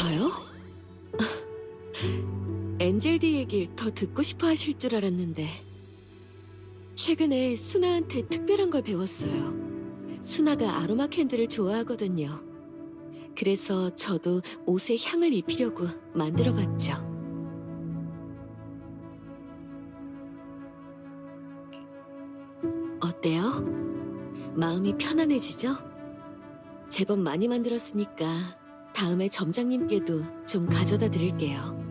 저요? 엔젤디 얘길 더 듣고 싶어 하실 줄 알았는데 최근에 수나한테 특별한 걸 배웠어요. 수나가 아로마 캔들을 좋아하거든요. 그래서 저도 옷에 향을 입히려고 만들어봤죠. 어때요? 마음이 편안해지죠? 제법 많이 만들었으니까 다음에 점장님께도 좀 가져다 드릴게요.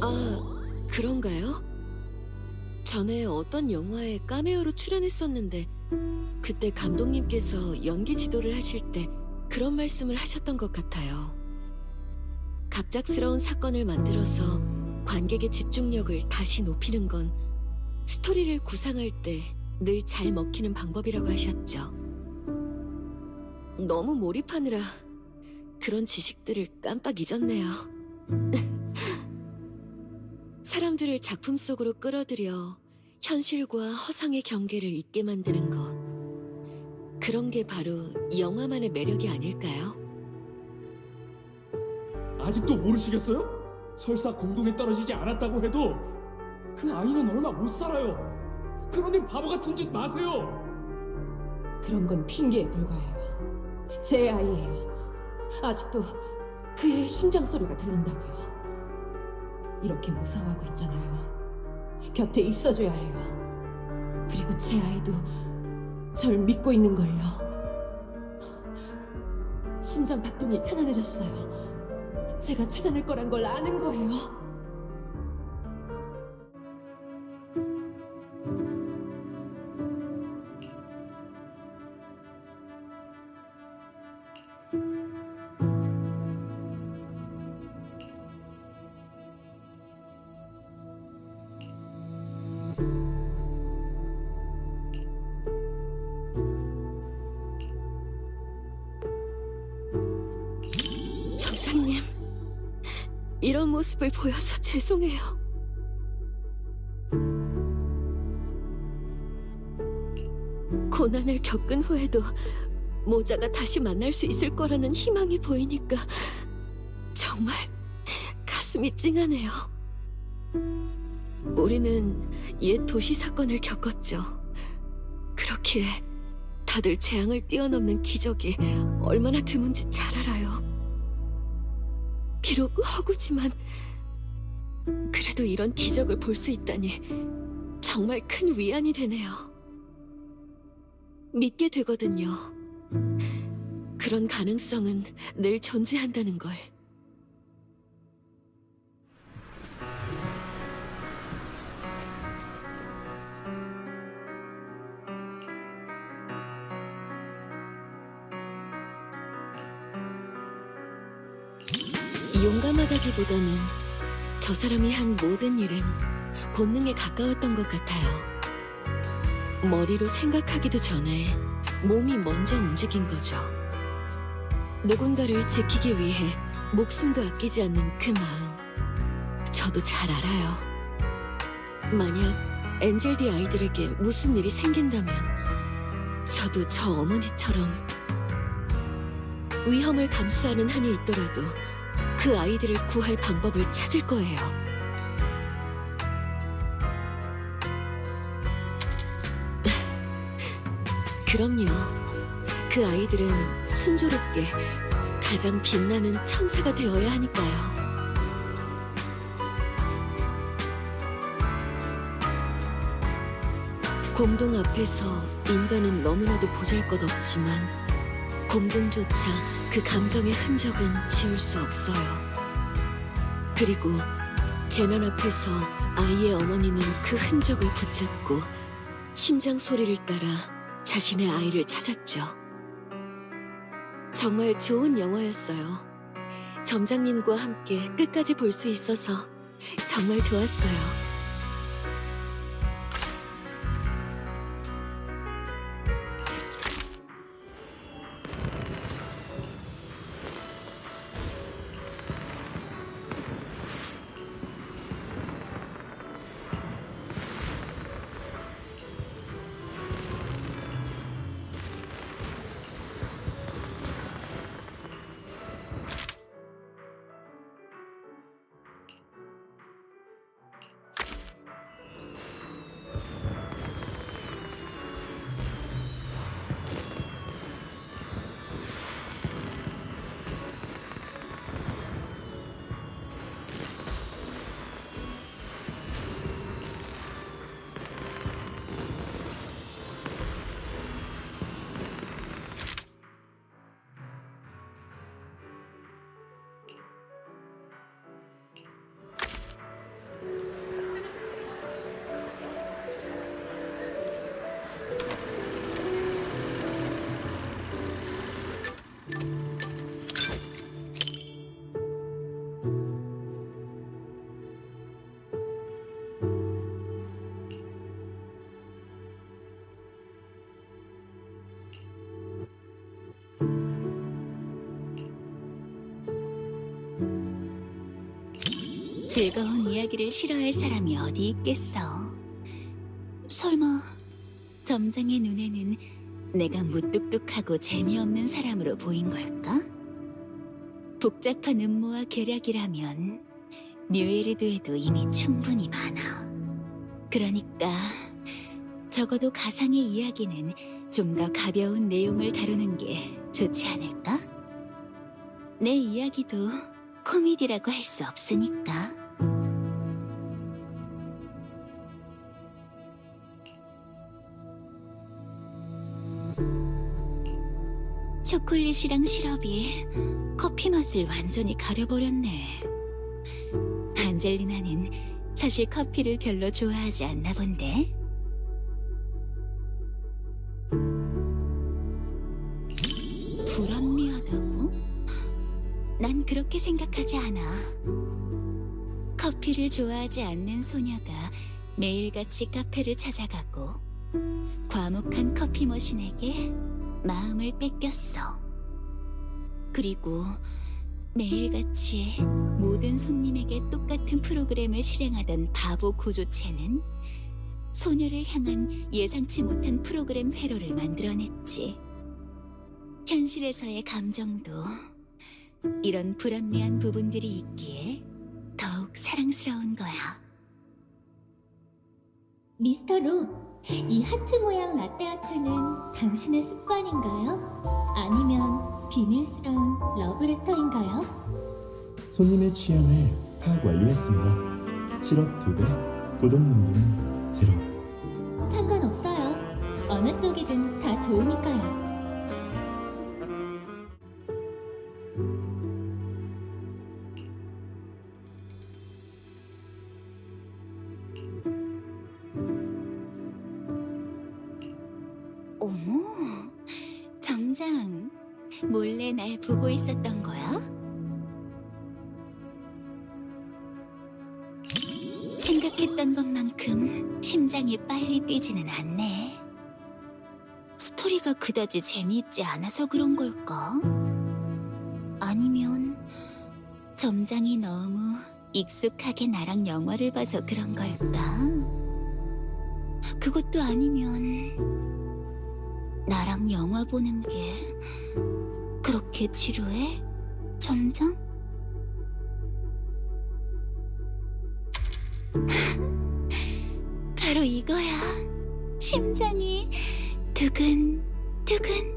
아, 그런가요? 전에 어떤 영화에 카메오로 출연했었는데 그때 감독님께서 연기 지도를 하실 때 그런 말씀을 하셨던 것 같아요. 갑작스러운 사건을 만들어서 관객의 집중력을 다시 높이는 건 스토리를 구상할 때 늘 잘 먹히는 방법이라고 하셨죠. 너무 몰입하느라 그런 지식들을 깜빡 잊었네요. 사람들을 작품 속으로 끌어들여 현실과 허상의 경계를 잊게 만드는 것. 그런 게 바로 영화만의 매력이 아닐까요? 아직도 모르시겠어요? 설사 공동에 떨어지지 않았다고 해도 그 아이는 얼마 못 살아요. 그러니 바보 같은 짓 마세요. 그런 건 핑계에 불과해요. 제 아이예요. 아직도 그의 심장 소리가 들린다고요. 이렇게 무서워하고 있잖아요. 곁에 있어줘야 해요. 그리고 제 아이도 절 믿고 있는걸요. 심장 박동이 편안해졌어요. 제가 찾아낼 거란 걸 아는 거예요. 점장님, 이런 모습을 보여서 죄송해요. 고난을 겪은 후에도 모자가 다시 만날 수 있을 거라는 희망이 보이니까 정말 가슴이 찡하네요. 우리는 옛 도시 사건을 겪었죠. 그렇기에 다들 재앙을 뛰어넘는 기적이 얼마나 드문지 잘 알아요. 비록 허구지만 그래도 이런 기적을 볼 수 있다니 정말 큰 위안이 되네요. 믿게 되거든요. 그런 가능성은 늘 존재한다는 걸. 용감하다기보다는 저 사람이 한 모든 일은 본능에 가까웠던 것 같아요. 머리로 생각하기도 전에 몸이 먼저 움직인 거죠. 누군가를 지키기 위해 목숨도 아끼지 않는 그 마음, 저도 잘 알아요. 만약 엔젤디 아이들에게 무슨 일이 생긴다면 저도 저 어머니처럼 위험을 감수하는 한이 있더라도 그 아이들을 구할 방법을 찾을 거예요. 그럼요. 그 아이들은 순조롭게 가장 빛나는 천사가 되어야 하니까요. 공동 앞에서 인간은 너무나도 보잘것없지만 공동조차 그 감정의 흔적은 지울 수 없어요. 그리고 재난 앞에서 아이의 어머니는 그 흔적을 붙잡고 심장 소리를 따라 자신의 아이를 찾았죠. 정말 좋은 영화였어요. 점장님과 함께 끝까지 볼 수 있어서 정말 좋았어요. 즐거운 이야기를 싫어할 사람이 어디 있겠어. 설마 점장의 눈에는 내가 무뚝뚝하고 재미없는 사람으로 보인 걸까? 복잡한 음모와 계략이라면 뉴에르드에도 이미 충분히 많아. 그러니까 적어도 가상의 이야기는 좀 더 가벼운 내용을 다루는 게 좋지 않을까? 내 이야기도 코미디라고 할 수 없으니까. 초콜릿이랑 시럽이 커피 맛을 완전히 가려버렸네. 안젤리나는 사실 커피를 별로 좋아하지 않나 본데. 불합리하다고? 난 그렇게 생각하지 않아. 커피를 좋아하지 않는 소녀가 매일같이 카페를 찾아가고 과묵한 커피 머신에게 마음을 뺏겼어. 그리고 매일같이 모든 손님에게 똑같은 프로그램을 실행하던 바보 구조체는 소녀를 향한 예상치 못한 프로그램 회로를 만들어냈지. 현실에서의 감정도 이런 불합리한 부분들이 있기에 더욱 사랑스러운 거야. 미스터 로, 이 하트 모양 라떼 아트는 당신의 습관인가요? 아니면 비밀스러운 러브레터인가요? 손님의 취향을 파악 완료했습니다. 시럽 2배, 고동 농도는 0. 상관없어요. 어느 쪽이든 다 좋으니까요. 어머, 점장, 몰래 날 보고 있었던 거야? 생각했던 것만큼 심장이 빨리 뛰지는 않네. 스토리가 그다지 재미있지 않아서 그런 걸까? 아니면 점장이 너무 익숙하게 나랑 영화를 봐서 그런 걸까? 그것도 아니면 나랑 영화 보는 게 그렇게 지루해? 점장? 바로 이거야. 심장이 두근두근.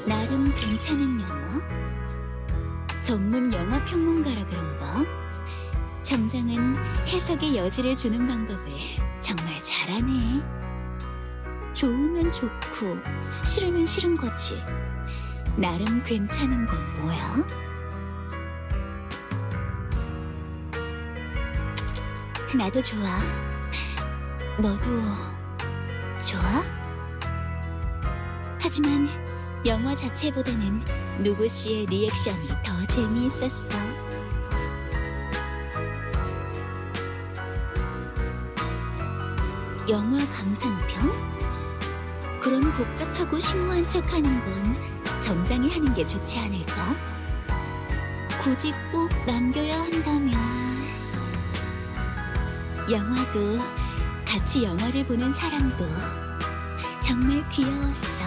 나름 괜찮은 영화? 전문 영화 평론가라 그런가? 점장은 해석의 여지를 주는 방법을 정말 잘하네. 좋으면 좋고 싫으면 싫은 거지. 나름 괜찮은 건 뭐야? 나도 좋아. 너도 좋아? 하지만 영화 자체보다는 누구 씨의 리액션이 더 재미있었어. 영화 감상평? 그런 복잡하고 심오한 척하는 건 점장이 하는 게 좋지 않을까? 굳이 꼭 남겨야 한다면 영화도 같이 영화를 보는 사람도 정말 귀여웠어.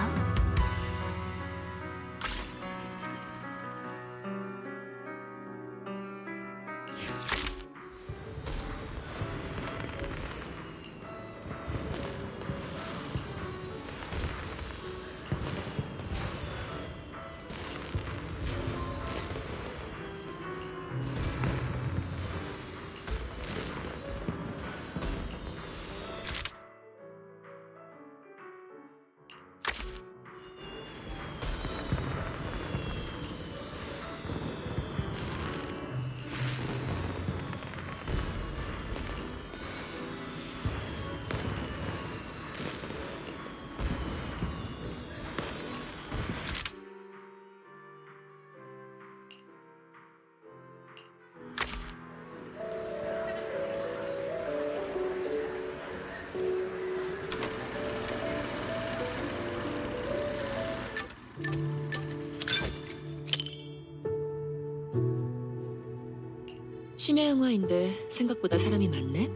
심야 영화인데 생각보다 사람이 많네.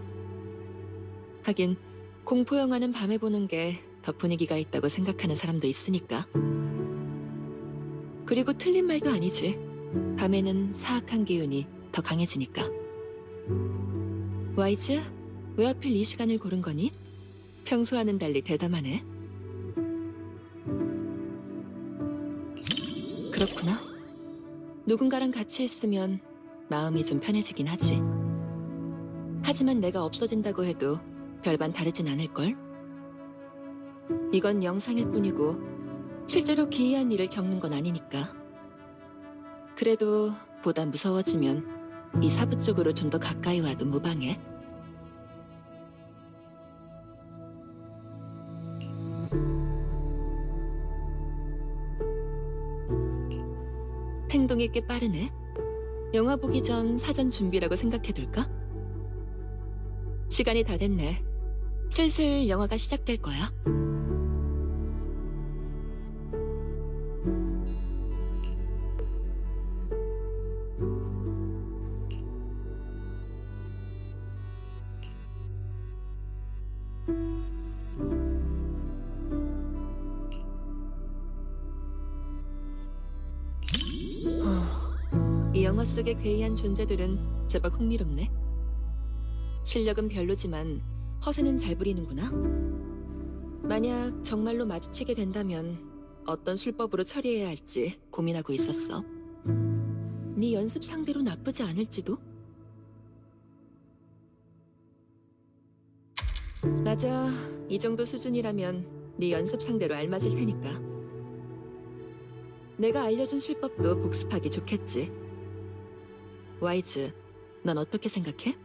하긴 공포 영화는 밤에 보는 게 더 분위기가 있다고 생각하는 사람도 있으니까. 그리고 틀린 말도 아니지. 밤에는 사악한 기운이 더 강해지니까. 와이즈, 왜 하필 이 시간을 고른 거니? 평소와는 달리 대담하네. 그렇구나. 누군가랑 같이 있으면 마음이 좀 편해지긴 하지. 하지만 내가 없어진다고 해도 별반 다르진 않을걸? 이건 영상일 뿐이고 실제로 기이한 일을 겪는 건 아니니까. 그래도 보다 무서워지면 이 사부 쪽으로 좀 더 가까이 와도 무방해. 행동이 꽤 빠르네. 영화 보기 전 사전 준비라고 생각해둘까? 시간이 다 됐네. 슬슬 영화가 시작될 거야. 이 영화 속의 괴이한 존재들은 제법 흥미롭네. 실력은 별로지만 허세는 잘 부리는구나. 만약 정말로 마주치게 된다면 어떤 술법으로 처리해야 할지 고민하고 있었어. 네 연습 상대로 나쁘지 않을지도? 맞아, 이 정도 수준이라면 네 연습 상대로 알맞을 테니까. 내가 알려준 술법도 복습하기 좋겠지. 와이즈, 넌 어떻게 생각해?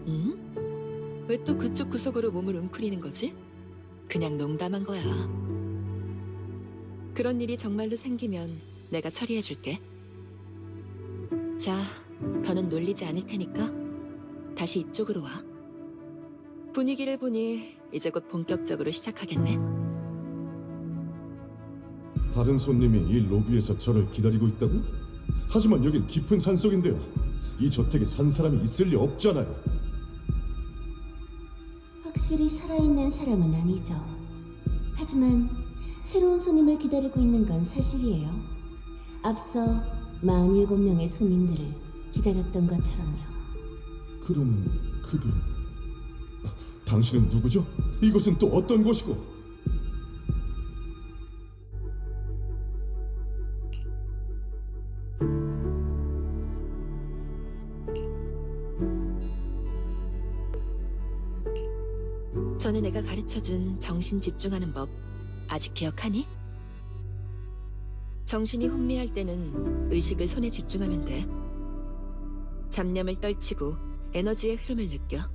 응? 왜 또 그쪽 구석으로 몸을 웅크리는 거지? 그냥 농담한 거야. 그런 일이 정말로 생기면 내가 처리해줄게. 자, 더는 놀리지 않을 테니까 다시 이쪽으로 와. 분위기를 보니 이제 곧 본격적으로 시작하겠네. 다른 손님이 이 로비에서 저를 기다리고 있다고? 하지만 여긴 깊은 산속인데요. 이 저택에 산 사람이 있을 리 없잖아요. 확실히 살아있는 사람은 아니죠. 하지만 새로운 손님을 기다리고 있는 건 사실이에요. 앞서 47명의 손님들을 기다렸던 것처럼요. 그럼 그들... 당신은 누구죠? 이곳은 또 어떤 곳이고? 전에 내가 가르쳐준 정신 집중하는 법 아직 기억하니? 정신이 혼미할 때는 의식을 손에 집중하면 돼. 잡념을 떨치고 에너지의 흐름을 느껴.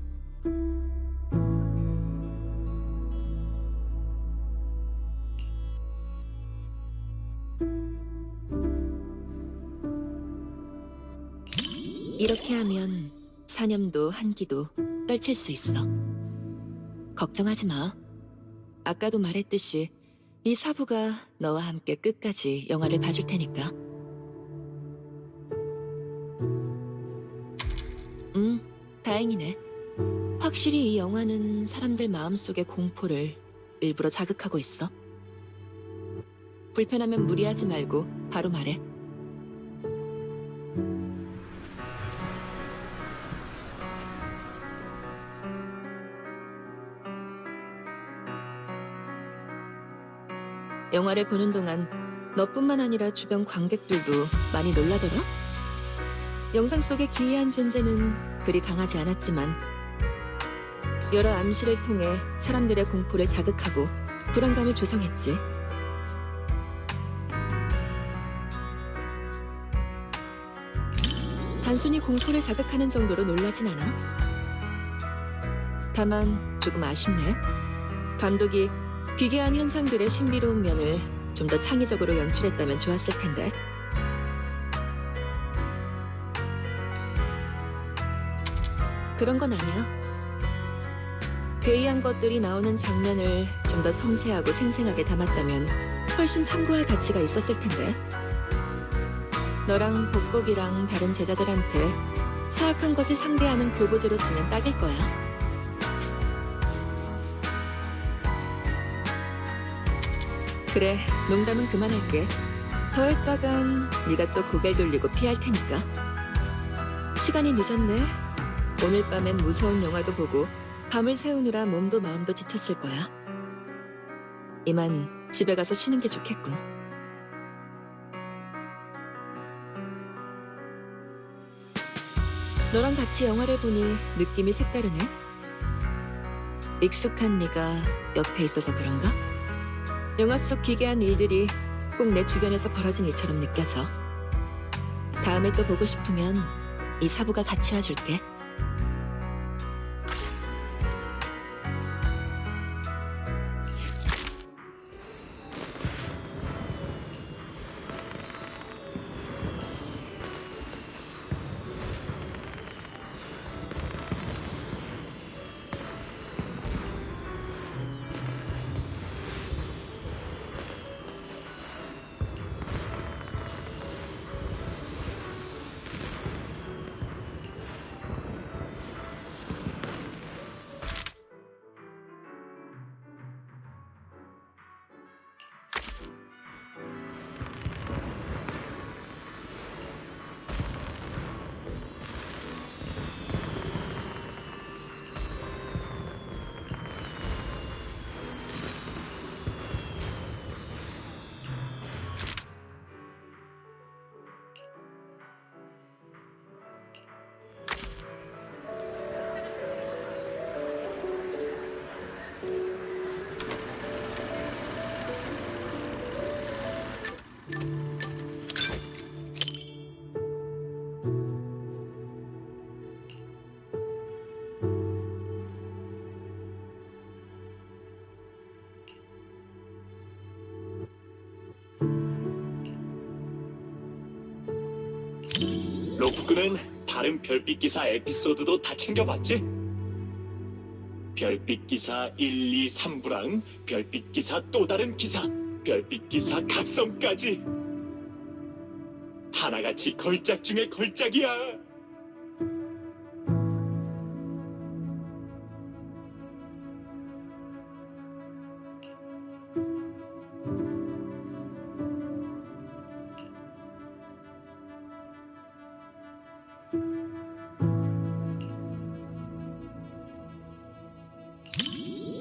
이렇게 하면 사념도 한기도 떨칠 수 있어. 걱정하지 마. 아까도 말했듯이 이 사부가 너와 함께 끝까지 영화를 봐줄 테니까. 다행이네. 확실히 이 영화는 사람들 마음속의 공포를 일부러 자극하고 있어. 불편하면 무리하지 말고 바로 말해. 영화를 보는 동안 너뿐만 아니라 주변 관객들도 많이 놀라더라? 영상 속의 기이한 존재는 그리 강하지 않았지만 여러 암시를 통해 사람들의 공포를 자극하고 불안감을 조성했지. 단순히 공포를 자극하는 정도로 놀라진 않아. 다만 조금 아쉽네. 감독이 기괴한 현상들의 신비로운 면을 좀 더 창의적으로 연출했다면 좋았을 텐데. 그런 건 아니야. 괴이한 것들이 나오는 장면을 좀 더 섬세하고 생생하게 담았다면 훨씬 참고할 가치가 있었을 텐데. 너랑 복복이랑 다른 제자들한테 사악한 것을 상대하는 교보제로 쓰면 딱일 거야. 그래, 농담은 그만할게. 더 했다간 네가 또 고개를 돌리고 피할 테니까. 시간이 늦었네. 오늘 밤엔 무서운 영화도 보고 밤을 새우느라 몸도 마음도 지쳤을 거야. 이만 집에 가서 쉬는 게 좋겠군. 너랑 같이 영화를 보니 느낌이 색다르네. 익숙한 네가 옆에 있어서 그런가? 영화 속 기괴한 일들이 꼭 내 주변에서 벌어진 일처럼 느껴져. 다음에 또 보고 싶으면 이 사부가 같이 와줄게. 로프꾼은 다른 별빛 기사 에피소드도 다 챙겨봤지? 별빛 기사 1, 2, 3부랑 별빛 기사 또 다른 기사, 별빛 기사 각성까지 하나같이 걸작 중에 걸작이야.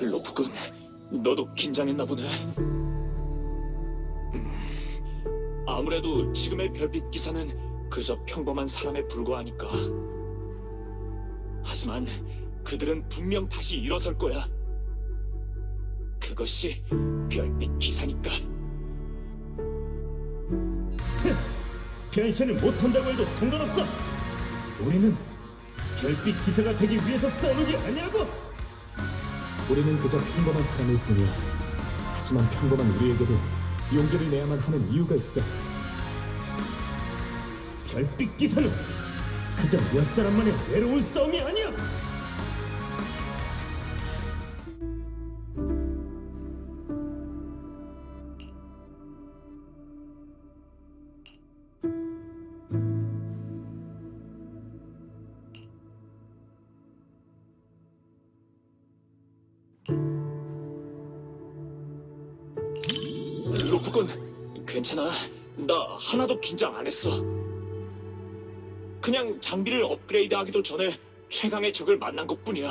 로프꾼, 너도 긴장했나 보네. 아무래도 지금의 별빛 기사는 그저 평범한 사람에 불과하니까. 하지만 그들은 분명 다시 일어설 거야. 그것이 별빛 기사니까. 변신을 못한다고 해도 상관없어. 우리는 별빛 기사가 되기 위해서 싸우는 게 아니라고. 우리는 그저 평범한 사람일 뿐이야. 하지만 평범한 우리에게도 용기를 내야만 하는 이유가 있어. 별빛 기사는 그저 몇 사람만의 외로운 싸움이 아니야. 로프군, 괜찮아. 나 하나도 긴장 안 했어. 그냥 장비를 업그레이드하기도 전에 최강의 적을 만난 것뿐이야.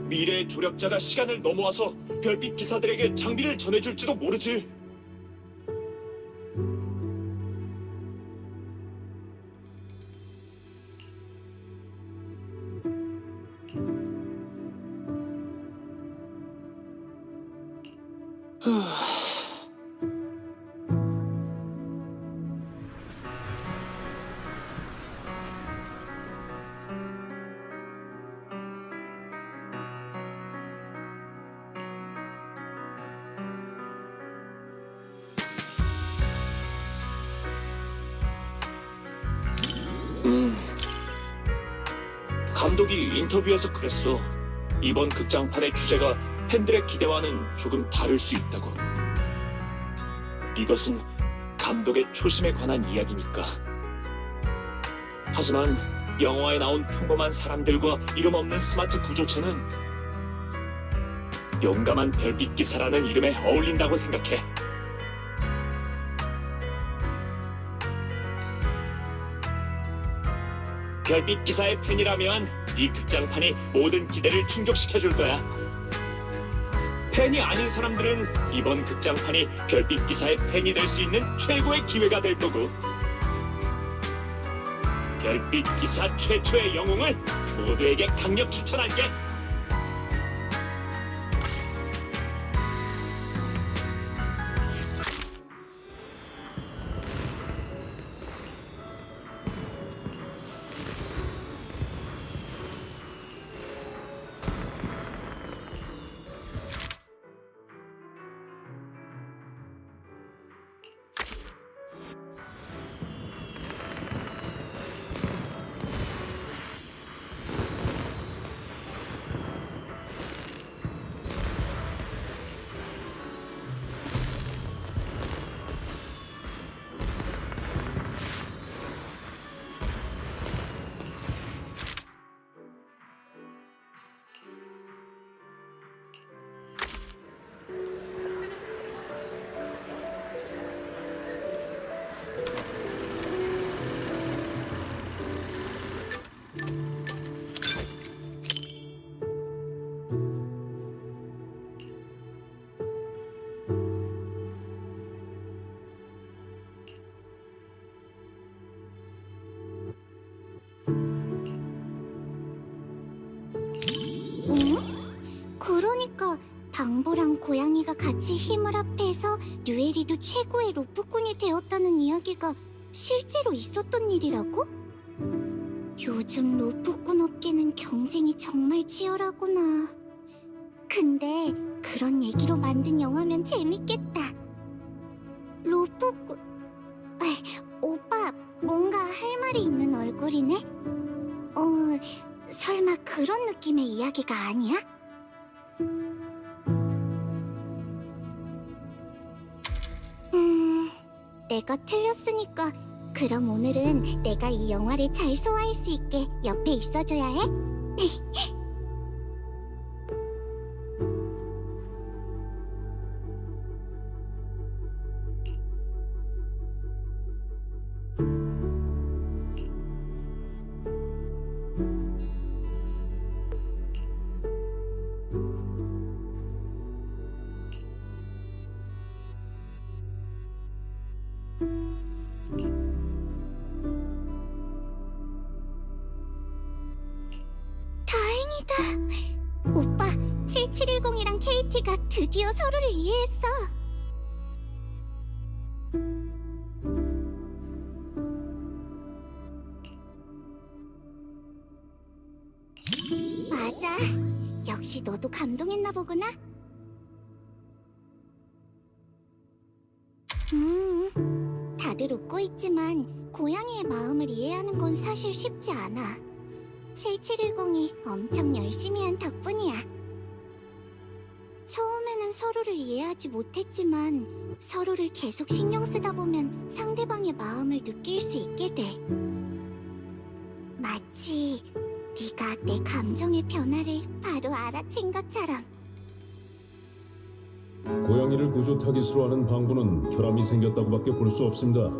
미래의 조력자가 시간을 넘어와서 별빛 기사들에게 장비를 전해줄지도 모르지. 감독이 인터뷰에서 그랬어. 이번 극장판의 주제가 팬들의 기대와는 조금 다를 수 있다고. 이것은 감독의 초심에 관한 이야기니까. 하지만 영화에 나온 평범한 사람들과 이름 없는 스마트 구조체는 용감한 별빛 기사라는 이름에 어울린다고 생각해. 별빛 기사의 팬이라면 이 극장판이 모든 기대를 충족시켜줄 거야. 팬이 아닌 사람들은 이번 극장판이 별빛 기사의 팬이 될 수 있는 최고의 기회가 될 거고, 별빛 기사 최초의 영웅을 모두에게 강력 추천할게. 그러니까 방보랑 고양이가 같이 힘을 합해서 류에리도 최고의 로프꾼이 되었다는 이야기가 실제로 있었던 일이라고? 요즘 로프꾼 업계는 경쟁이 정말 치열하구나. 근데 그런 얘기로 만든 영화면 재밌겠다. 로프꾼... 오빠 뭔가 할 말이 있는 얼굴이네? 설마 그런 느낌의 이야기가 아니야? 내가 틀렸으니까 그럼 오늘은 내가 이 영화를 잘 소화할 수 있게 옆에 있어줘야 해? 다행이야. KT가 드디어 서로를 이해했어. 맞아. 역시 너도 감동했나 보구나. 다들 웃고 있지만 고양이의 마음을 이해하는 건 사실 쉽지 않아. 7710이 엄청 열심히 한 덕분이야. 처음에는 서로를 이해하지 못했지만 서로를 계속 신경 쓰다 보면 상대방의 마음을 느낄 수 있게 돼. 마치 네가 내 감정의 변화를 바로 알아챈 것처럼. 고양이를 구조 타깃으로 하는 방구는 결함이 생겼다고밖에 볼 수 없습니다.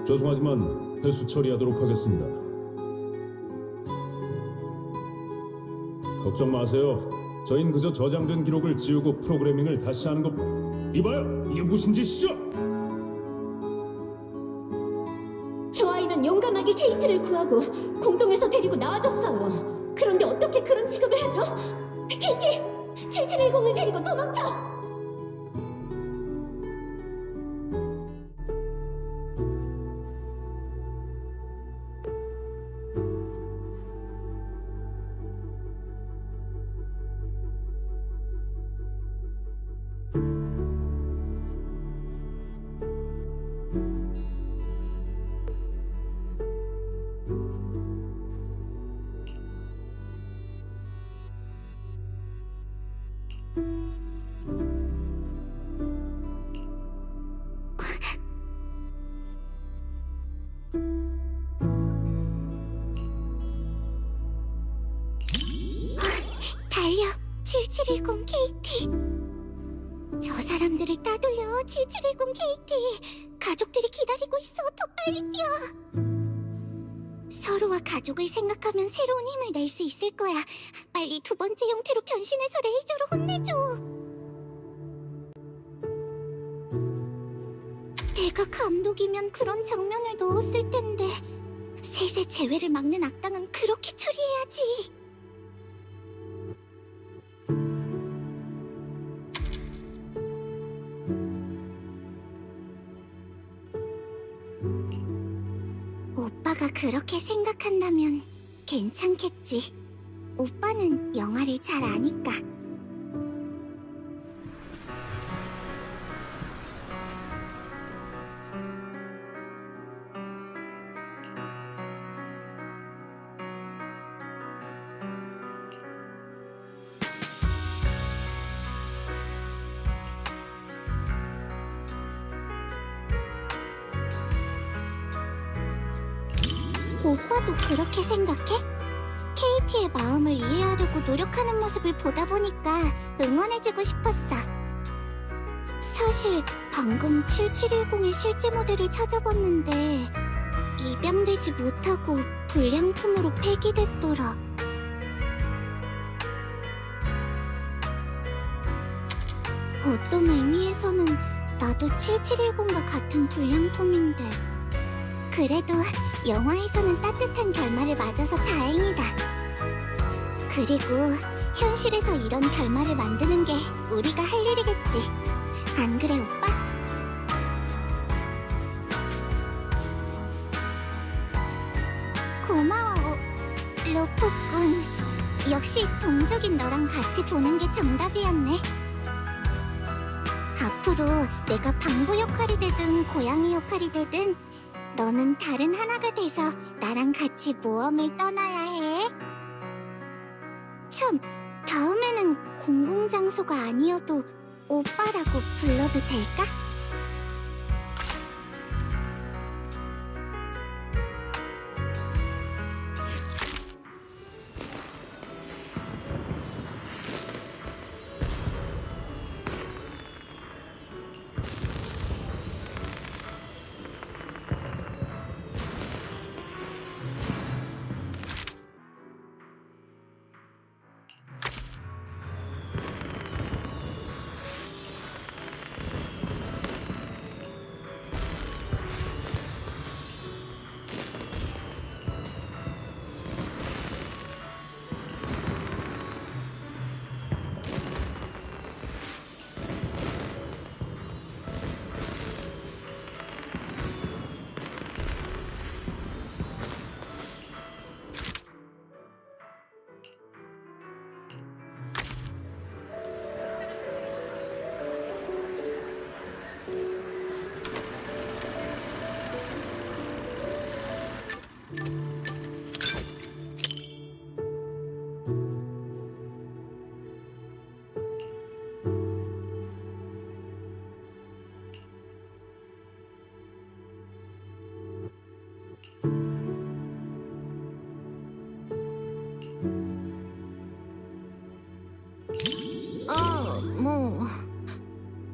죄송하지만 회수 처리하도록 하겠습니다. 걱정 마세요. 저흰 그저 저장된 기록을 지우고 프로그래밍을 다시 하는 것. 이봐요, 이게 무슨 짓이죠? 저 아이는 용감하게 케이트를 구하고 공동에서 데리고 나와줬어요. 그런데 어떻게 그런 취급을 하죠? 케이티! 7710을 데리고 도망쳐! 달려, 7710 KT. 저 사람들을 따돌려, 7710 KT. 가족들이 기다리고 있어. 더 빨리 뛰어. 서로와 가족을 생각하면 새로운 힘을 낼 수 있을 거야. 빨리 두 번째 형태로 변신해서 레이저로 혼내줘. 내가 감독이면 그런 장면을 넣었을 텐데. 셋의 재회를 막는 악당은 그렇게 처리해야지. 오빠가 그렇게 생각한다면 괜찮겠지. 오빠는 영화를 잘 아니까. 오빠도 그렇게 생각해? KT의 마음을 이해하려고 노력하는 모습을 보다 보니까 응원해주고 싶었어. 사실 방금 7710의 실제 모델을 찾아봤는데 입양되지 못하고 불량품으로 폐기됐더라. 어떤 의미에서는 나도 7710과 같은 불량품인데 그래도 영화에서는 따뜻한 결말을 맞아서 다행이다. 그리고 현실에서 이런 결말을 만드는 게 우리가 할 일이겠지. 안 그래, 오빠? 고마워, 로프꾼. 역시 동족인 너랑 같이 보는 게 정답이었네. 앞으로 내가 방부 역할이 되든 고양이 역할이 되든 너는 다른 하나가 돼서 나랑 같이 모험을 떠나야 해. 참, 다음에는 공공장소가 아니어도 오빠라고 불러도 될까? 뭐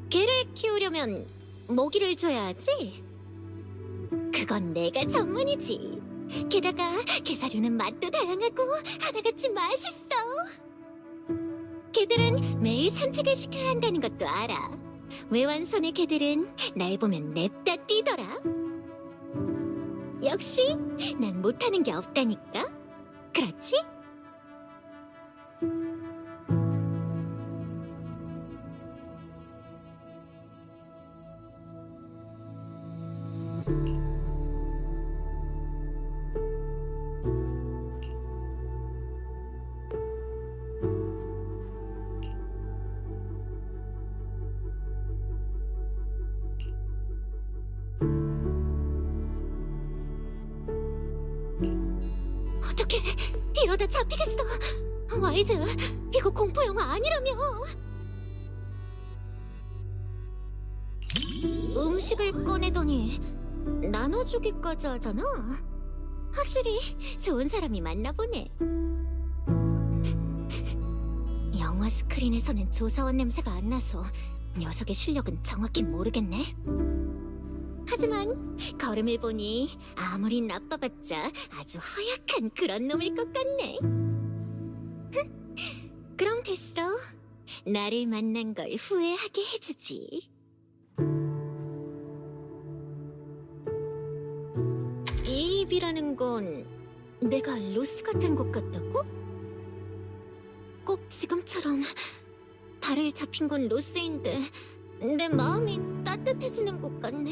개를 키우려면 먹이를 줘야 하지? 그건 내가 전문이지. 게다가 개사료는 맛도 다양하고 하나같이 맛있어. 개들은 매일 산책을 시켜야 한다는 것도 알아. 외완손의 개들은 날 보면 냅다 뛰더라. 역시 난 못하는 게 없다니까. 그렇지? 어떡해, 이러다 잡히겠어. 와이즈, 이거 공포 영화 아니라며. 음식을 꺼내더니 나눠주기까지 하잖아. 확실히 좋은 사람이 맞나 보네. 영화 스크린에서는 조사원 냄새가 안 나서 녀석의 실력은 정확히 모르겠네. 하지만 걸음을 보니 아무리 나빠봤자 아주 허약한 그런 놈일 것 같네. 그럼 됐어. 나를 만난 걸 후회하게 해주지. 이 입이라는 건 내가 로스가 된 것 같다고? 꼭 지금처럼 발을 잡힌 건 로스인데 내 마음이 따뜻해지는 것 같네.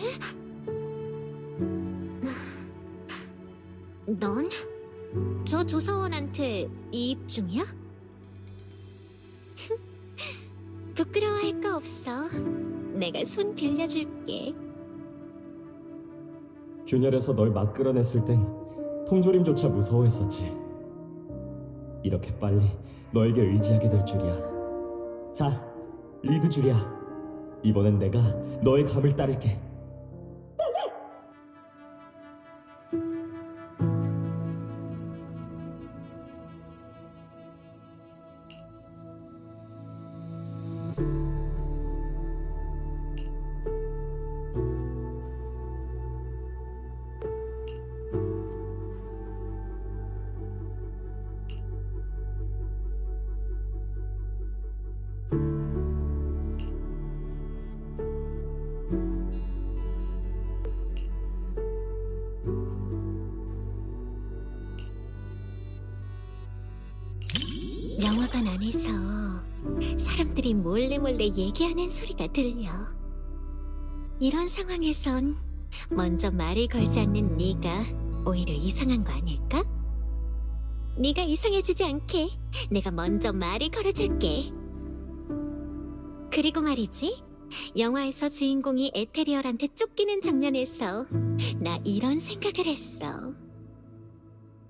넌 저 조사원한테 이입 중이야? 부끄러워할 거 없어. 내가 손 빌려줄게. 균열에서 널 막 끌어냈을 땐 통조림조차 무서워했었지. 이렇게 빨리 너에게 의지하게 될 줄이야. 자, 리드 줄이야. 이번엔 내가 너의 감을 따를게. 영화관 안에서 사람들이 몰래 얘기하는 소리가 들려. 이런 상황에선 먼저 말을 걸지 않는 네가 오히려 이상한 거 아닐까? 네가 이상해지지 않게 내가 먼저 말을 걸어줄게. 그리고 말이지, 영화에서 주인공이 에테리얼한테 쫓기는 장면에서 나 이런 생각을 했어.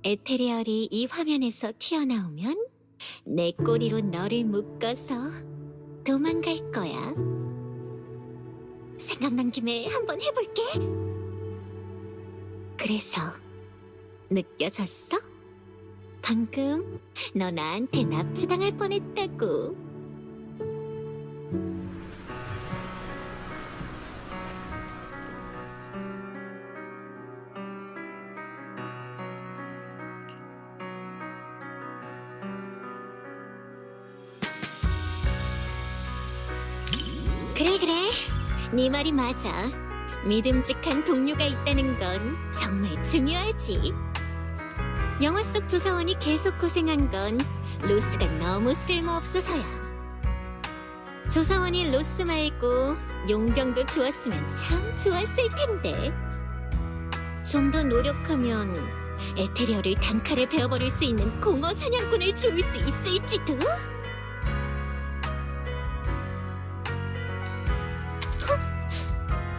에테리얼이 이 화면에서 튀어나오면 내 꼬리로 너를 묶어서 도망갈 거야. 생각난 김에 한번 해볼게. 그래서 느껴졌어? 방금 너 나한테 납치당할 뻔했다고. 그래, 네 말이 맞아. 믿음직한 동료가 있다는 건 정말 중요하지. 영화 속 조사원이 계속 고생한 건 로스가 너무 쓸모없어서야. 조사원이 로스 말고 용병도 주었으면 참 좋았을 텐데. 좀 더 노력하면 에테리얼을 단칼에 베어버릴 수 있는 공허 사냥꾼을 줄 수 있을지도?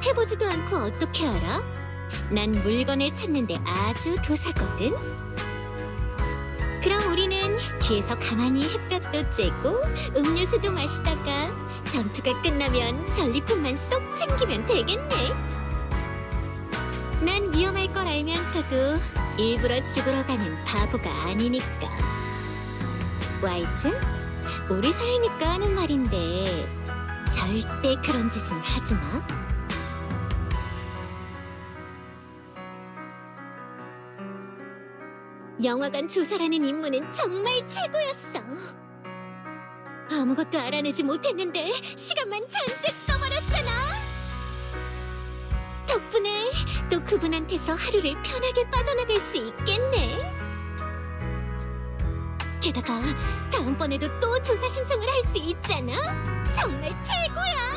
해보지도 않고 어떻게 알아? 난 물건을 찾는데 아주 도사거든. 그럼 우리는 뒤에서 가만히 햇볕도 쬐고 음료수도 마시다가 전투가 끝나면 전리품만 쏙 챙기면 되겠네. 난 위험할 걸 알면서도 일부러 죽으러 가는 바보가 아니니까. 와이즈, 우리 사이니까 하는 말인데 절대 그런 짓은 하지 마. 영화관 조사라는 임무는 정말 최고였어. 아무것도 알아내지 못했는데 시간만 잔뜩 써버렸잖아. 덕분에 또 그분한테서 하루를 편하게 빠져나갈 수 있겠네. 게다가 다음번에도 또 조사 신청을 할 수 있잖아. 정말 최고야.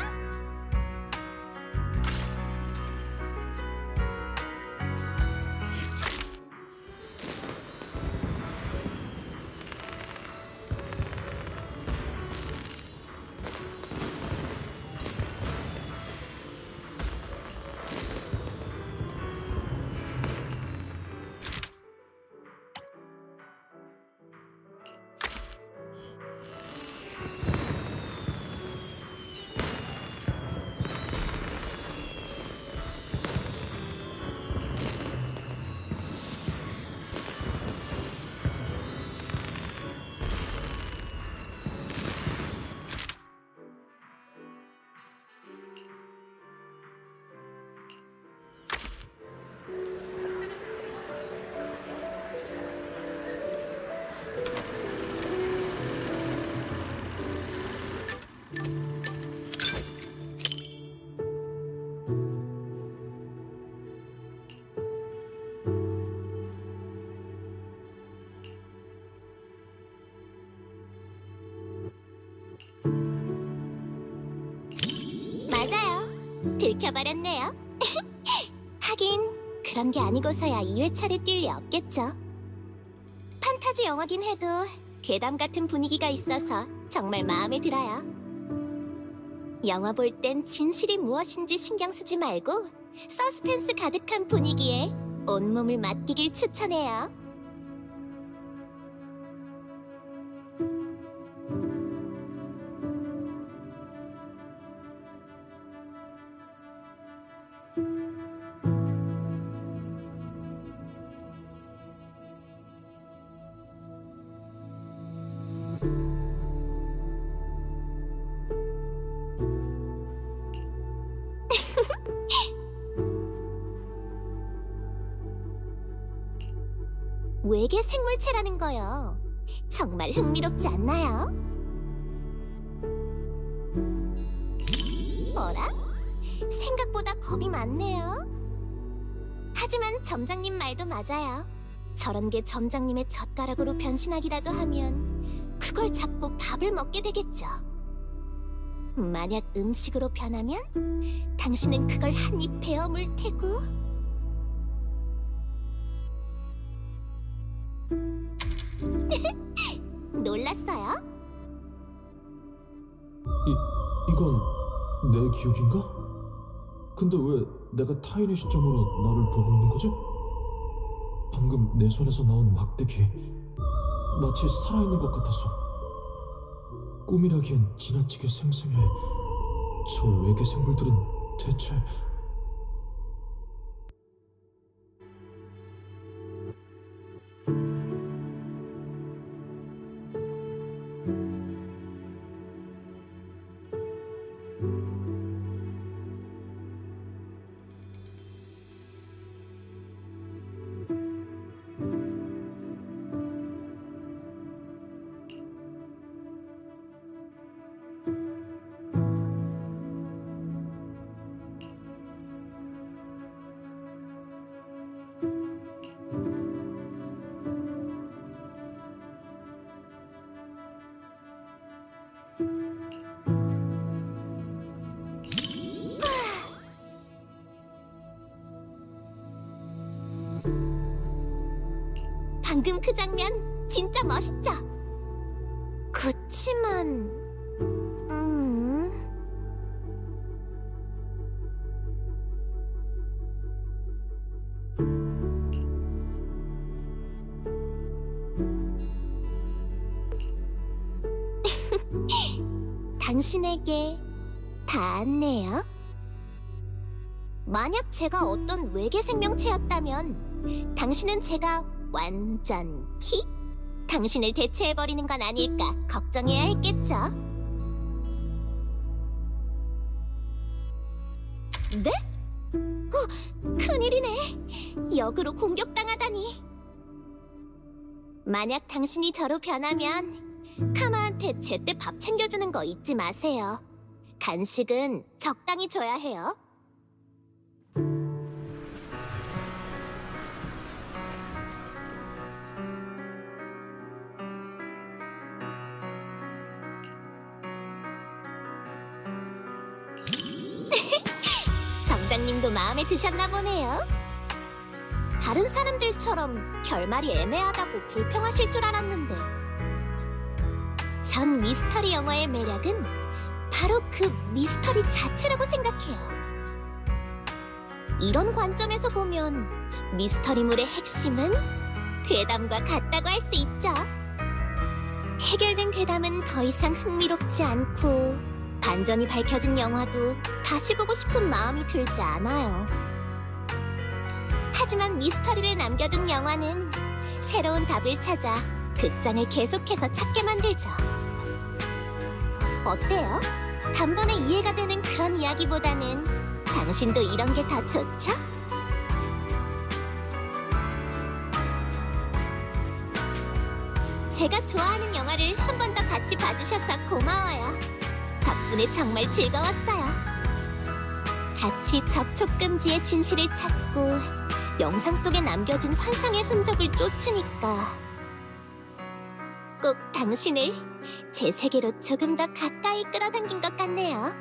맞아요. 들켜버렸네요. 하긴 그런 게 아니고서야 2회차를 뛸 리 없겠죠. 판타지 영화긴 해도 괴담 같은 분위기가 있어서 정말 마음에 들어요. 영화 볼 땐 진실이 무엇인지 신경 쓰지 말고 서스펜스 가득한 분위기에 온몸을 맡기길 추천해요. 외계 생물체라는 거요. 정말 흥미롭지 않나요? 뭐라? 생각보다 겁이 많네요. 하지만 점장님 말도 맞아요. 저런 게 점장님의 젓가락으로 변신하기라도 하면 그걸 잡고 밥을 먹게 되겠죠. 만약 음식으로 변하면 당신은 그걸 한 입 베어 물 테고. 놀랐어요? 이건 내 기억인가? 근데 왜 내가 타인의 시점으로 나를 보고 있는 거지? 방금 내 손에서 나온 막대기 마치 살아있는 것 같았어. 꿈이라기엔 지나치게 생생해. 저 외계 생물들은 대체... 방금 그 장면 진짜 멋있죠? 그치만... 당신에게 다 안내요. 만약 제가 어떤 외계 생명체였다면 당신은 제가 완전히 당신을 대체해버리는 건 아닐까 걱정해야 했겠죠? 네? 큰일이네. 역으로 공격당하다니. 만약 당신이 저로 변하면 카마한테 제때 밥 챙겨주는 거 잊지 마세요. 간식은 적당히 줘야 해요. 정장님도 마음에 드셨나 보네요. 다른 사람들처럼 결말이 애매하다고 불평하실 줄 알았는데 전 미스터리 영화의 매력은 바로 그 미스터리 자체라고 생각해요. 이런 관점에서 보면 미스터리물의 핵심은 괴담과 같다고 할 수 있죠. 해결된 괴담은 더 이상 흥미롭지 않고 반전이 밝혀진 영화도 다시 보고 싶은 마음이 들지 않아요. 하지만 미스터리를 남겨둔 영화는 새로운 답을 찾아 극장을 계속해서 찾게 만들죠. 어때요? 단번에 이해가 되는 그런 이야기보다는 당신도 이런 게 더 좋죠? 제가 좋아하는 영화를 한 번 더 같이 봐주셔서 고마워요. 덕분에 정말 즐거웠어요. 같이 접촉 금지의 진실을 찾고 영상 속에 남겨진 환상의 흔적을 쫓으니까 꼭 당신을 제 세계로 조금 더 가까이 끌어당긴 것 같네요.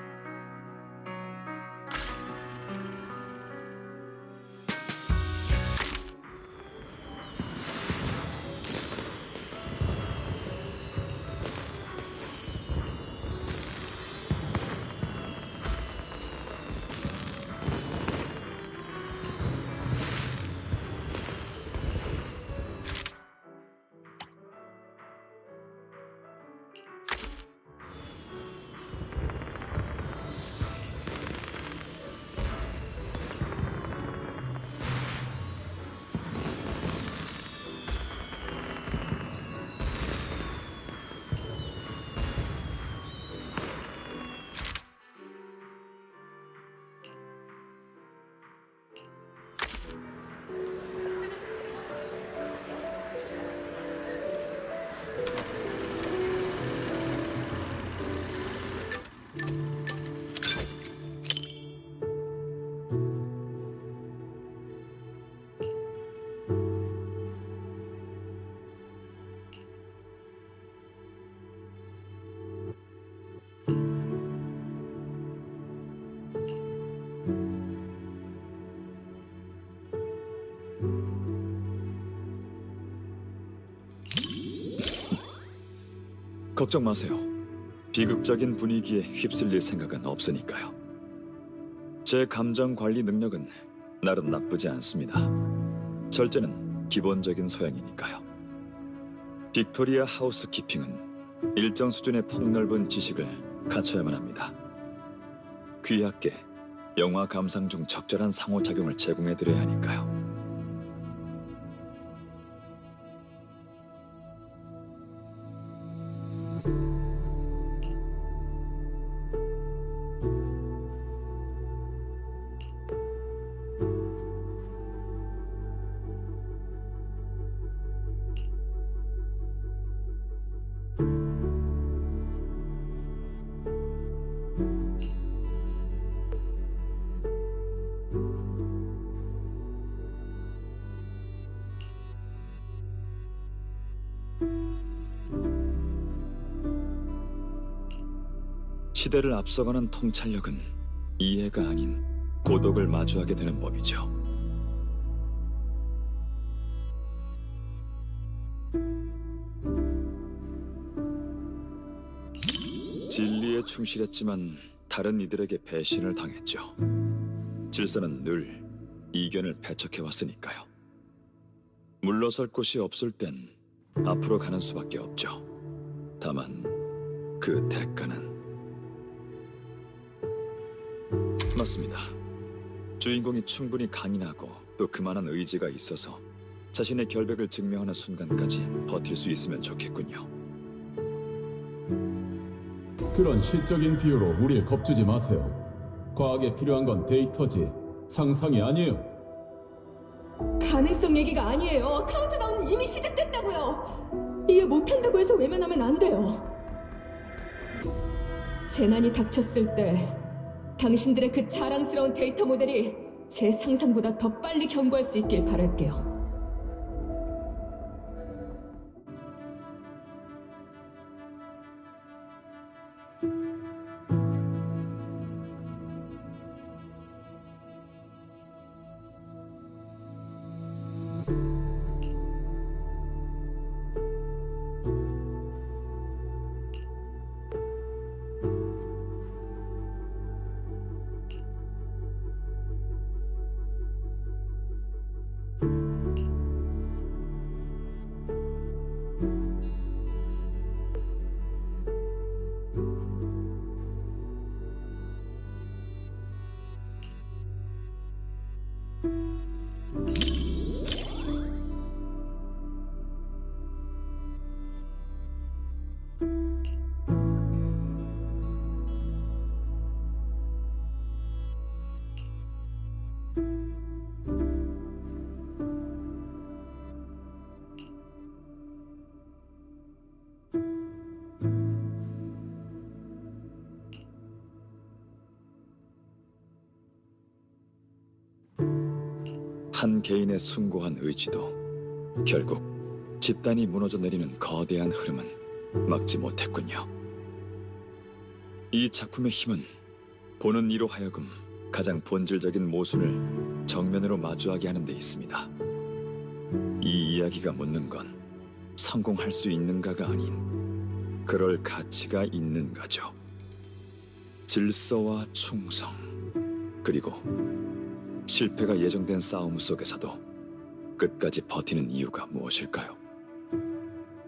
걱정 마세요. 비극적인 분위기에 휩쓸릴 생각은 없으니까요. 제 감정 관리 능력은 나름 나쁘지 않습니다. 절제는 기본적인 소양이니까요. 빅토리아 하우스키핑은 일정 수준의 폭넓은 지식을 갖춰야만 합니다. 귀하께 영화 감상 중 적절한 상호작용을 제공해드려야 하니까요. 시대를 앞서가는 통찰력은 이해가 아닌 고독을 마주하게 되는 법이죠. 진리에 충실했지만 다른 이들에게 배신을 당했죠. 질서는 늘 이견을 배척해왔으니까요. 물러설 곳이 없을 땐 앞으로 가는 수밖에 없죠. 다만 그 대가는 맞습니다. 주인공이 충분히 강인하고 또 그만한 의지가 있어서 자신의 결백을 증명하는 순간까지 버틸 수 있으면 좋겠군요. 그런 시적인 비유로 우리를 겁주지 마세요. 과학에 필요한 건 데이터지 상상이 아니에요. 가능성 얘기가 아니에요. 카운트다운은 이미 시작됐다고요. 이해 못한다고 해서 외면하면 안 돼요. 재난이 닥쳤을 때 당신들의 그 자랑스러운 데이터 모델이 제 상상보다 더 빨리 경고할 수 있길 바랄게요. 한 개인의 숭고한 의지도 결국 집단이 무너져 내리는 거대한 흐름은 막지 못했군요. 이 작품의 힘은 보는 이로 하여금 가장 본질적인 모순을 정면으로 마주하게 하는 데 있습니다. 이 이야기가 묻는 건 성공할 수 있는가가 아닌 그럴 가치가 있는가죠. 질서와 충성, 그리고 실패가 예정된 싸움 속에서도 끝까지 버티는 이유가 무엇일까요?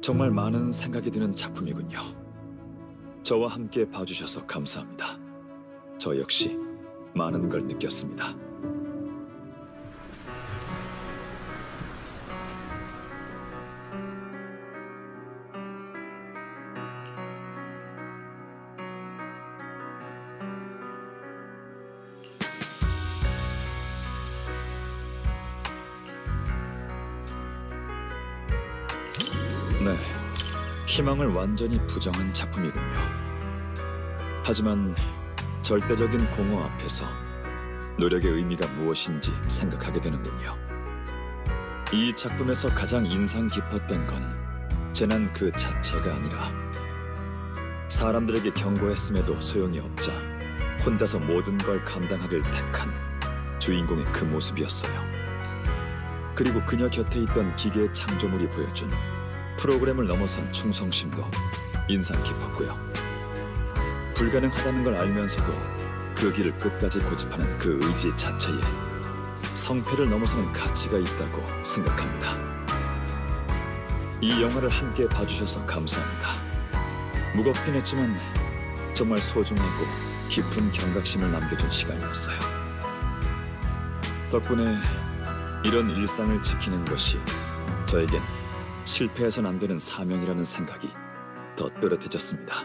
정말 많은 생각이 드는 작품이군요. 저와 함께 봐주셔서 감사합니다. 저 역시 많은 걸 느꼈습니다. 네, 희망을 완전히 부정한 작품이군요. 하지만 절대적인 공허 앞에서 노력의 의미가 무엇인지 생각하게 되는군요. 이 작품에서 가장 인상 깊었던 건 재난 그 자체가 아니라 사람들에게 경고했음에도 소용이 없자 혼자서 모든 걸 감당하길 택한 주인공의 그 모습이었어요. 그리고 그녀 곁에 있던 기계의 창조물이 보여준 프로그램을 넘어선 충성심도 인상 깊었고요. 불가능하다는 걸 알면서도 그 길을 끝까지 고집하는 그 의지 자체에 성패를 넘어서는 가치가 있다고 생각합니다. 이 영화를 함께 봐주셔서 감사합니다. 무겁긴 했지만 정말 소중하고 깊은 경각심을 남겨준 시간이었어요. 덕분에 이런 일상을 지키는 것이 저에겐 실패해선 안 되는 사명이라는 생각이 더 또렷해졌습니다.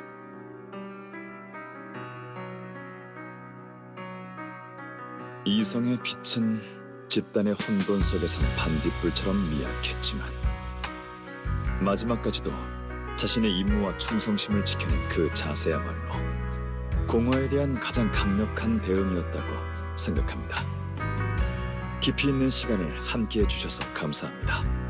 이성의 빛은 집단의 혼돈 속에선 반딧불처럼 미약했지만 마지막까지도 자신의 임무와 충성심을 지키는 그 자세야말로 공허에 대한 가장 강력한 대응이었다고 생각합니다. 깊이 있는 시간을 함께 해주셔서 감사합니다.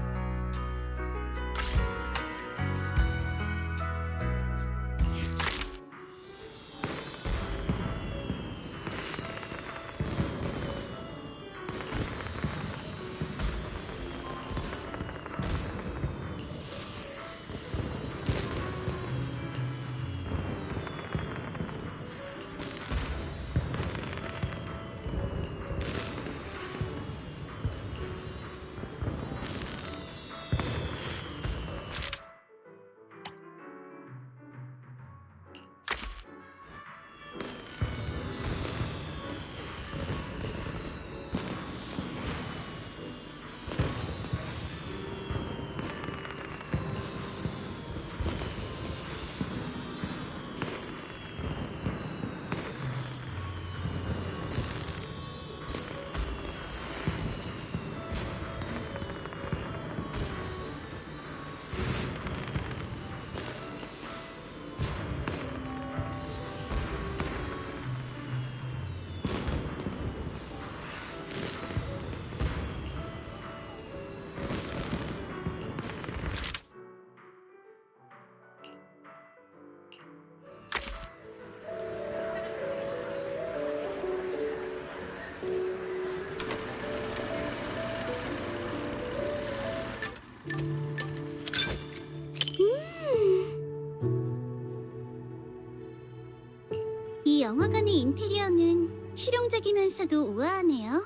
영화관의 인테리어는 실용적이면서도 우아하네요.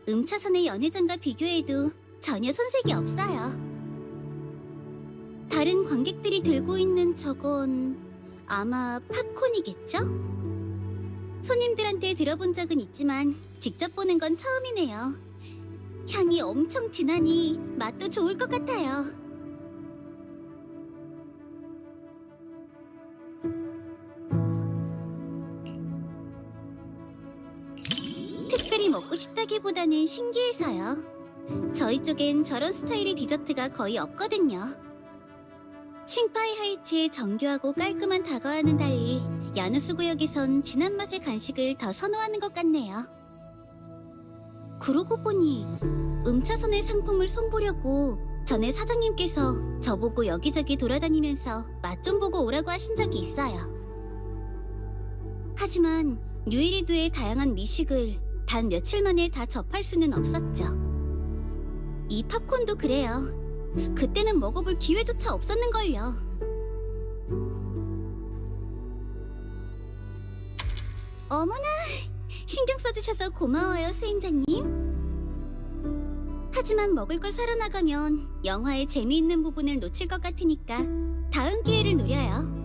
음차선의 연회장과 비교해도 전혀 손색이 없어요. 다른 관객들이 들고 있는 저건 아마 팝콘이겠죠? 손님들한테 들어본 적은 있지만 직접 보는 건 처음이네요. 향이 엄청 진하니 맛도 좋을 것 같아요. 특별히 먹고 싶다기보다는 신기해서요. 저희 쪽엔 저런 스타일의 디저트가 거의 없거든요. 칭파이 하이츠의 정교하고 깔끔한 다과와는 달리 야누스 구역에선 진한 맛의 간식을 더 선호하는 것 같네요. 그러고 보니 음차선의 상품을 손보려고 전에 사장님께서 저보고 여기저기 돌아다니면서 맛 좀 보고 오라고 하신 적이 있어요. 하지만 뉴에리두의 다양한 미식을 단 며칠 만에 다 접할 수는 없었죠. 이 팝콘도 그래요. 그때는 먹어볼 기회조차 없었는걸요. 어머나, 신경 써주셔서 고마워요, 수행자님. 하지만 먹을 걸 사러 나가면 영화의 재미있는 부분을 놓칠 것 같으니까 다음 기회를 노려요.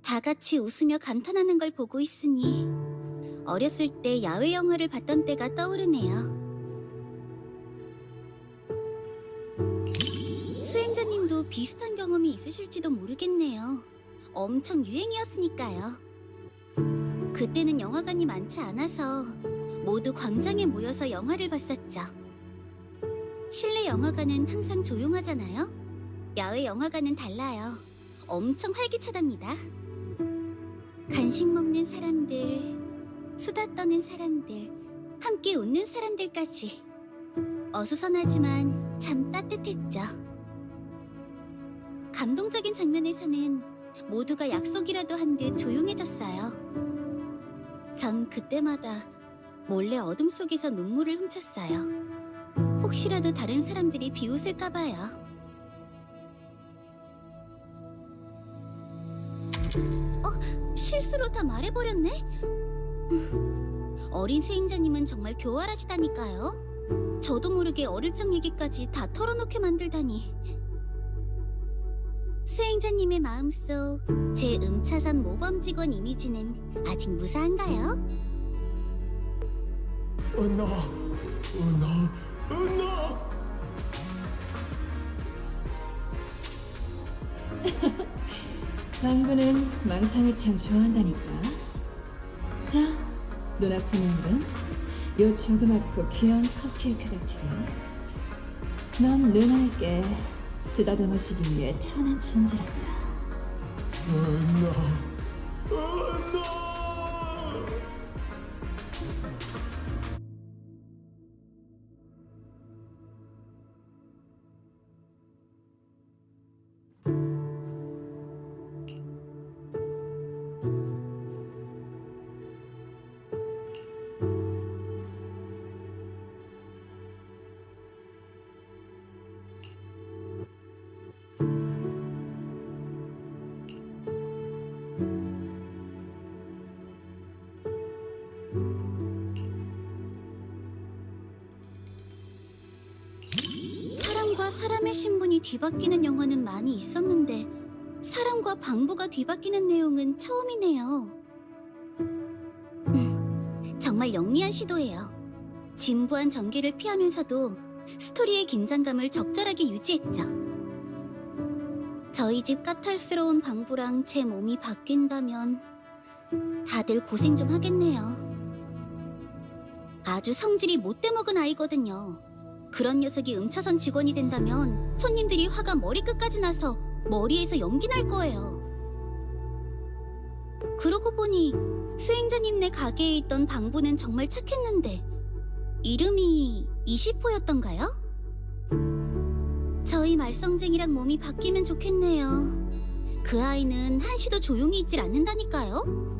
다 같이 웃으며 감탄하는 걸 보고 있으니 어렸을 때 야외 영화를 봤던 때가 떠오르네요. 수행자님도 비슷한 경험이 있으실지도 모르겠네요. 엄청 유행이었으니까요. 그때는 영화관이 많지 않아서 모두 광장에 모여서 영화를 봤었죠. 실내 영화관은 항상 조용하잖아요. 야외 영화관은 달라요. 엄청 활기차답니다. 간식 먹는 사람들, 수다 떠는 사람들, 함께 웃는 사람들까지. 어수선하지만 참 따뜻했죠. 감동적인 장면에서는 모두가 약속이라도 한 듯 조용해졌어요. 전 그때마다 몰래 어둠 속에서 눈물을 훔쳤어요. 혹시라도 다른 사람들이 비웃을까봐요. 실수로 다 말해버렸네? 어린 수행자님은 정말 교활하시다니까요. 저도 모르게 어릴 적 얘기까지 다 털어놓게 만들다니. 수행자님의 마음속 제 음차선 모범 직원 이미지는 아직 무사한가요? 은하. 방구는 망상을 참 좋아한다니까. 자, 눈 아픈 오늘은 요 조그맣고 귀여운 컵케이크 같으니 넌 누나에게 쓰다듬어주기 위해 태어난 존재란다. 은하. 사람과 사람의 신분이 뒤바뀌는 영화는 많이 있었는데 사람과 방부가 뒤바뀌는 내용은 처음이네요. 정말 영리한 시도예요. 진부한 전개를 피하면서도 스토리의 긴장감을 적절하게 유지했죠. 저희 집 까탈스러운 방부랑 제 몸이 바뀐다면 다들 고생 좀 하겠네요. 아주 성질이 못돼 먹은 아이거든요. 그런 녀석이 음차선 직원이 된다면 손님들이 화가 머리끝까지 나서 머리에서 연기 날 거예요. 그러고 보니 수행자님네 가게에 있던 방부는 정말 착했는데 이름이 이시포였던가요? 저희 말썽쟁이랑 몸이 바뀌면 좋겠네요. 그 아이는 한시도 조용히 있질 않는다니까요.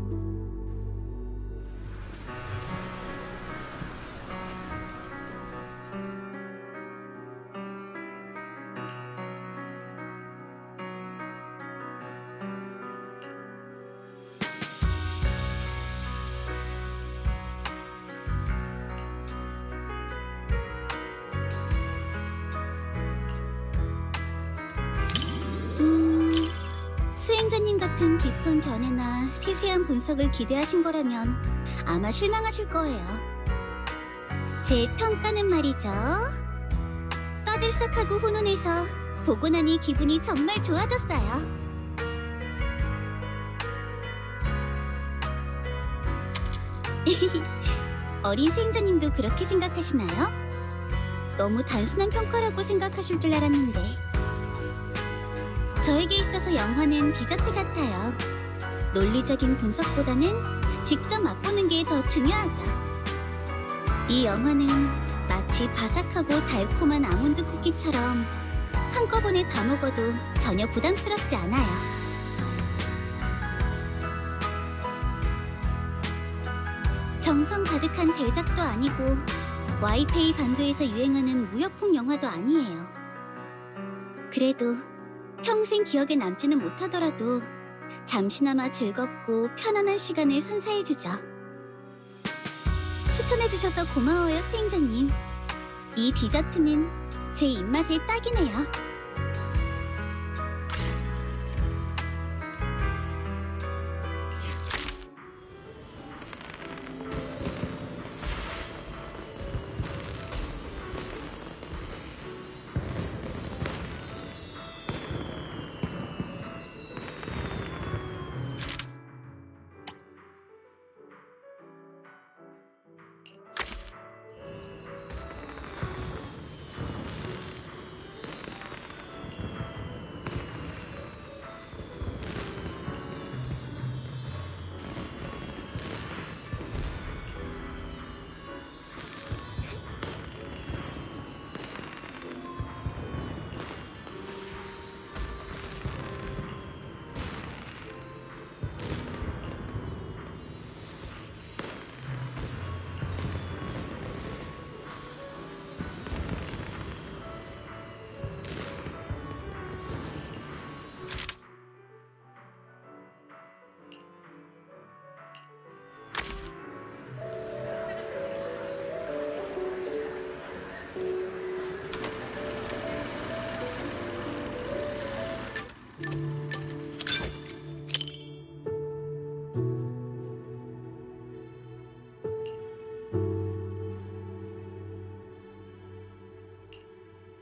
수행자님 같은 깊은 견해나 세세한 분석을 기대하신 거라면 아마 실망하실 거예요. 제 평가는 말이죠. 떠들썩하고 훈훈해서 보고 나니 기분이 정말 좋아졌어요. 어린 수행자님도 그렇게 생각하시나요? 너무 단순한 평가라고 생각하실 줄 알았는데 저에게 있어서 영화는 디저트 같아요. 논리적인 분석보다는 직접 맛보는 게 더 중요하죠. 이 영화는 마치 바삭하고 달콤한 아몬드 쿠키처럼 한꺼번에 다 먹어도 전혀 부담스럽지 않아요. 정성 가득한 대작도 아니고 와이페이 반도에서 유행하는 무협풍 영화도 아니에요. 그래도 평생 기억에 남지는 못하더라도 잠시나마 즐겁고 편안한 시간을 선사해주죠. 추천해주셔서 고마워요, 수행자님. 이 디저트는 제 입맛에 딱이네요.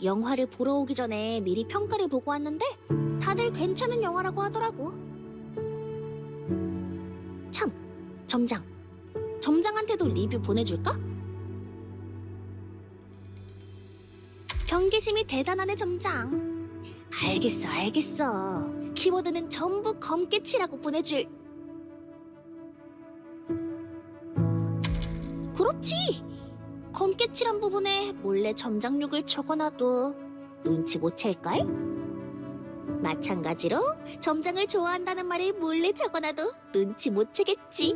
영화를 보러 오기 전에 미리 평가를 보고 왔는데 다들 괜찮은 영화라고 하더라고. 참, 점장한테도 리뷰 보내줄까? 경계심이 대단하네, 점장. 알겠어. 키워드는 전부 검게 치라고 보내줄. 그렇지. 검게 칠한 부분에 몰래 점장욕을 적어놔도 눈치 못 챌걸? 마찬가지로 점장을 좋아한다는 말을 몰래 적어놔도 눈치 못 채겠지.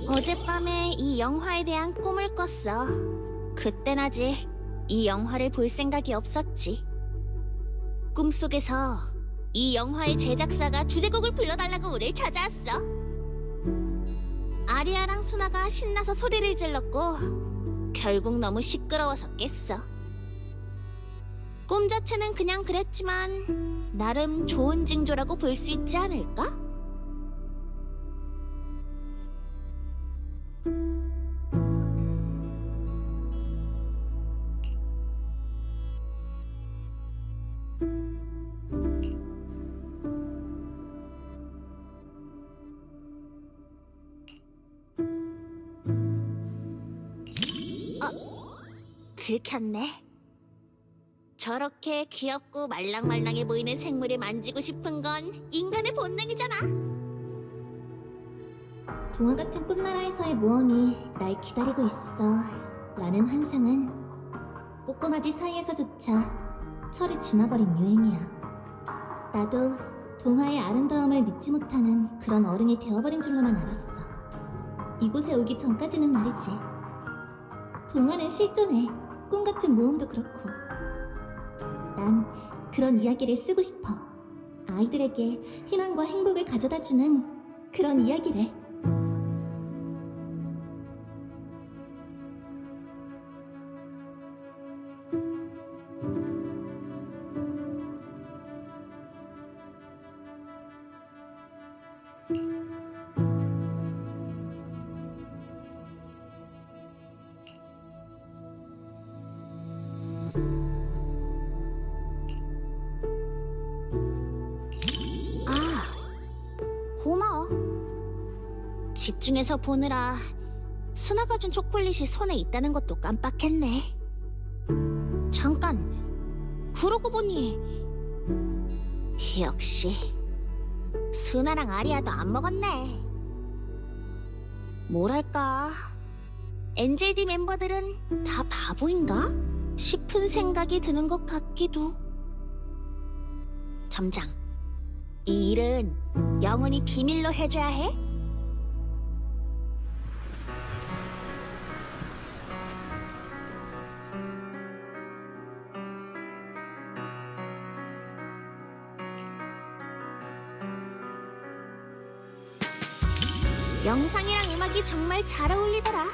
어젯밤에 이 영화에 대한 꿈을 꿨어. 그땐 아직 이 영화를 볼 생각이 없었지. 꿈속에서 이 영화의 제작사가 주제곡을 불러달라고 우릴 찾아왔어. 아리아랑 수나가 신나서 소리를 질렀고 결국 너무 시끄러워서 깼어. 꿈 자체는 그냥 그랬지만 나름 좋은 징조라고 볼 수 있지 않을까? 들켰네. 저렇게 귀엽고 말랑말랑해 보이는 생물을 만지고 싶은 건 인간의 본능이잖아. 동화 같은 꿈나라에서의 모험이 날 기다리고 있어 라는 환상은 꼬꼬마들 사이에서조차 철이 지나버린 유행이야. 나도 동화의 아름다움을 믿지 못하는 그런 어른이 되어버린 줄로만 알았어. 이곳에 오기 전까지는 말이지. 동화는 실존해. 꿈 같은 모험도 그렇고. 난 그런 이야기를 쓰고 싶어. 아이들에게 희망과 행복을 가져다주는 그런 이야기를. 고마워. 집중해서 보느라 수나가 준 초콜릿이 손에 있다는 것도 깜빡했네. 잠깐, 그러고 보니 역시 수나랑 아리아도 안 먹었네. 뭐랄까, 엔젤디 멤버들은 다 바보인가? 싶은 생각이 드는 것 같기도. 점장, 이 일은 영원히 비밀로 해줘야 해? 영상이랑 음악이 정말 잘 어울리더라.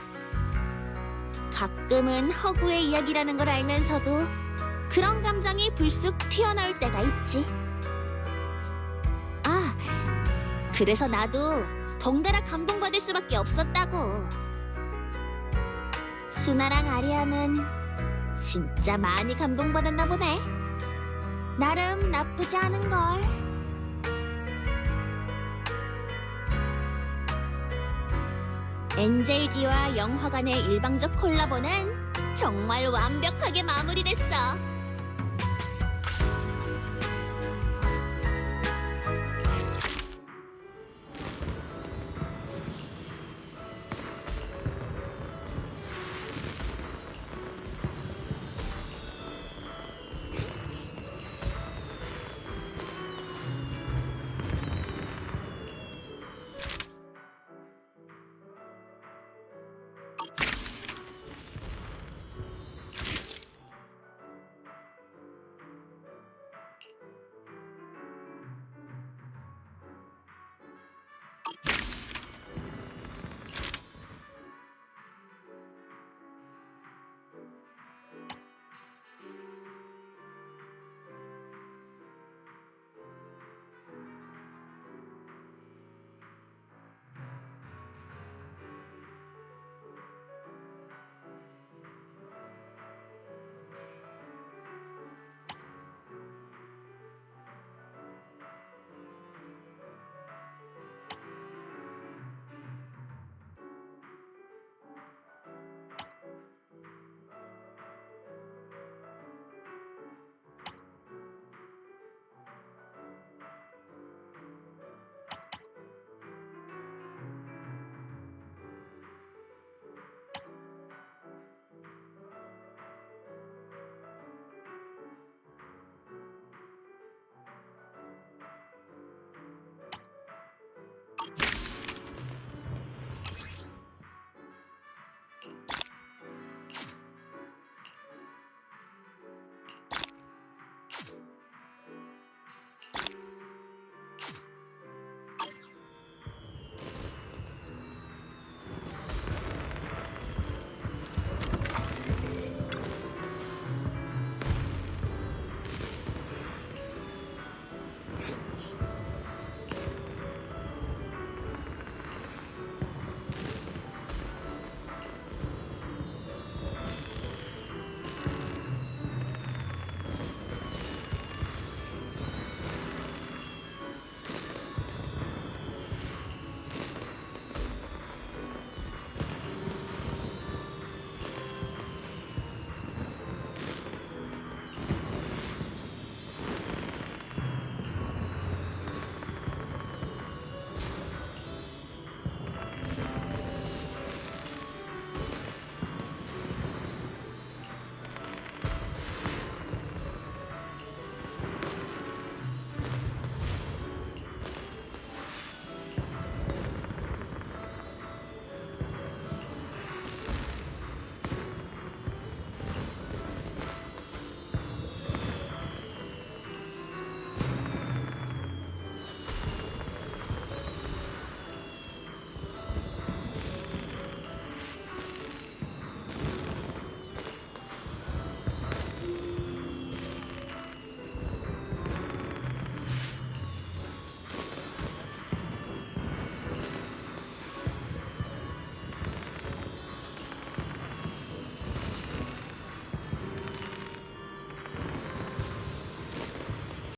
가끔은 허구의 이야기라는 걸 알면서도 그런 감정이 불쑥 튀어나올 때가 있지. 아, 그래서 나도 덩달아 감동받을 수밖에 없었다고. 수나랑 아리아는 진짜 많이 감동받았나 보네. 나름 나쁘지 않은걸. 엔젤디와 영화관의 일방적 콜라보는 정말 완벽하게 마무리됐어.